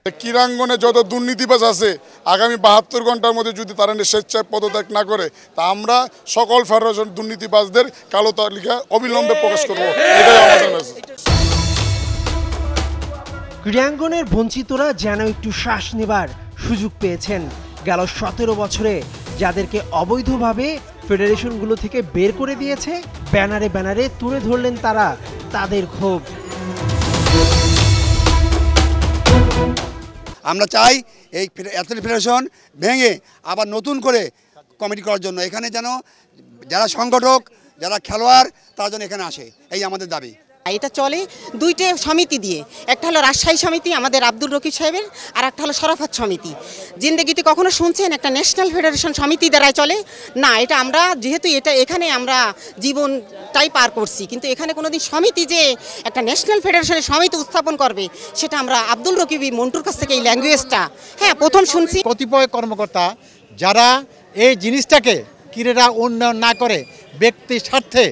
ক্রীড়াঙ্গনে যত দুর্নীতিবাজ আছে আগামী ৭২ ঘন্টার মধ্যে যদি তারা স্বেচ্ছায় পদত্যাগ না করে তা আমরা সকল ফেডারেশন দুর্নীতিবাজদের কালো তালিকা অবিলম্বে প্রকাশ করব, এটাই আমাদের মেসেজ। ক্রীড়াঙ্গনের বঞ্চিতরা যেন একটু শ্বাস নেবার সুযোগ পেয়েছেন। গেল ১৭ বছরে যাদেরকে অবৈধভাবে ফেডারেশনগুলো থেকে বের করে দিয়েছে, ব্যানারে ব্যানারে তুলে ধরলেন তারা তাদের ক্ষোভ। আমরা চাই এই অ্যাথলেটিক ফেডারেশন ভেঙে আবার নতুন করে কমিটি করার জন্য, এখানে যেন যারা সংগঠক যারা খেলোয়াড় তারা যেন এখানে আসে, এই আমাদের দাবি। এটা চলে দুইটা সমিতি দিয়ে, একটা হলো রাজশাহী সমিতি আমাদের আব্দুল রকিব সাহেবের, আর একটা হলো শরাফত সমিতি। জিন্দেগিতে কখনো শুনছেন একটা ন্যাশনাল ফেডারেশন সমিতি দ্বারাই চলে না? এটা আমরা যেহেতু এখানে আমরা জীবনটাই পার করছি, কিন্তু এখানে কোনোদিন সমিতি যে একটা ন্যাশনাল ফেডারেশনের সমিতি উত্থাপন করবে সেটা আমরা আব্দুল রকিব মন্টুর কাছ থেকে এই ল্যাঙ্গুয়েজটা প্রথম শুনছি। কতিপয় কর্মকর্তা যারা এই জিনিসটাকে ক্রীড়া উন্নয়ন না করে ব্যক্তি স্বার্থে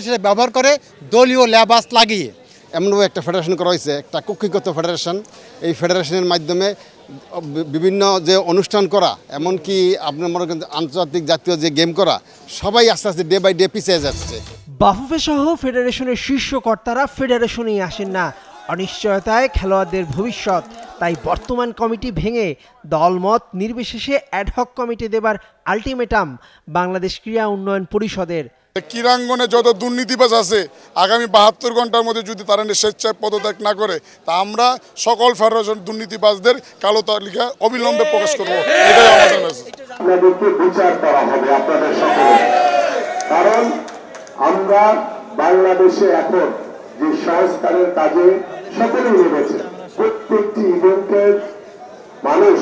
সেটা ব্যবহার করে দলীয় লেবাস লাগিয়ে এমনভাবে একটা ফেডারেশন করা হয়েছে, একটা কক্ষিগত ফেডারেশন। এই ফেডারেশনের মাধ্যমে বিভিন্ন যে অনুষ্ঠান করা, এমনকি আপনার মনে করেন আন্তর্জাতিক জাতীয় যে গেম করা, সবাই আস্তে আস্তে ডে বাই ডে পিছিয়ে যাচ্ছে। বাফুফে সহ ফেডারেশনের শীর্ষ কর্তারা ফেডারেশনেই আসেন না। অনিশ্চয়তায় খেলোয়াড়দের ভবিষ্যৎ, তাই বর্তমান কমিটি ভেঙে দলমত নির্বিশেষে অ্যাডহক কমিটি দেবার আলটিমেটাম বাংলাদেশ ক্রীড়া উন্নয়ন পরিষদের। ক্রীড়াঙ্গনে যত দুর্নীতিবাজ আছে আগামী ৭২ ঘন্টার মধ্যে যদি তারা স্বেচ্ছায় পদত্যাগ না করে তা আমরা সকল ফেডারেশন দুর্নীতিবাজদের কালো তালিকা অবিলম্বে প্রকাশ করব, এটাই আমাদের মেসেজ। আপনাদেরকে বিচার করা হবে আপনাদের সকলে, কারণ আমরা বাংলাদেশে এখন যে সংস্কারের কাজে সকলেই নেমেছে। প্রত্যেকটি ইভেন্টের মানুষ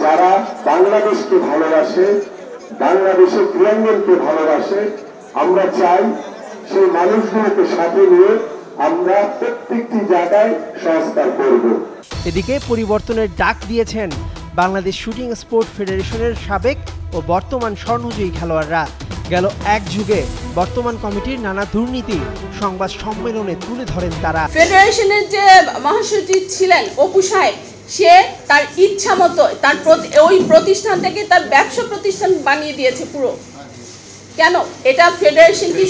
যারা বাংলাদেশকে ভালোবাসে, বাংলাদেশের ক্রীড়াঙ্গনকে ভালোবাসে, আমরা চাই সেই মানুষগুলোকে সাথে নিয়ে আমরা প্রত্যেকটি জায়গায় সংস্কার করব। এদিকে পরিবর্তনের ডাক দিয়েছেন বাংলাদেশ শুটিং স্পোর্ট ফেডারেশনের সাবেক ও বর্তমান স্বর্ণজয়ী খেলোয়াড়রা। গেল এক যুগে বর্তমান কমিটির নানা দুর্নীতি সংবাদ সম্মেলনে তুলে ধরেন তারা। ফেডারেশনের যে মহাসচিব ছিলেন অপু সাহেব, সে তার ইচ্ছা মতো তার ওই প্রতিষ্ঠান থেকে তার ব্যবসা প্রতিষ্ঠান বানিয়ে দিয়েছে পুরো। কেন? এটা ফেডারেশন কি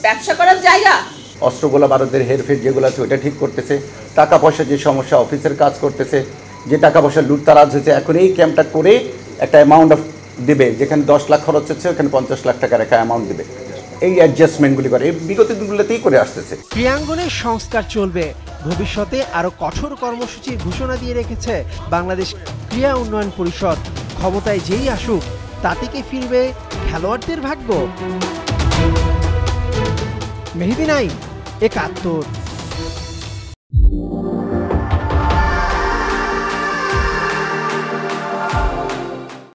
ব্যবসা করার জায়গা? অস্ত্রগোলা বারুদের হেরফের যেগুলো আছে ওইটা ঠিক করতেছে, টাকা পয়সা যে সমস্যা অফিসের কাজ করতেছে, যে টাকা পয়সা লুটতারাজ হয়েছে, এখন এই ক্যাম্পটা করে একটা অ্যামাউন্ট অফ দেবে, যেখানে 10 লাখ খরচ হচ্ছে ওখানে 50 লাখ টাকার একটা অ্যামাউন্ট দেবে। এই অ্যাডজাস্টমেন্টগুলি করে বিগত দিনগুলোতেই করে আসতেছে। ক্রীড়াঙ্গনের সংস্কার চলবে, ভবিষ্যতে আরো কঠোর কর্মসূচির ঘোষণা দিয়ে রেখেছে বাংলাদেশ ক্রীড়া উন্নয়ন পরিষদ। ক্ষমতায় যেই আসুক তাতে কি ফিরবে খেলোয়াড়দের ভাগ্য? মেহেদী নাইম, ৭১।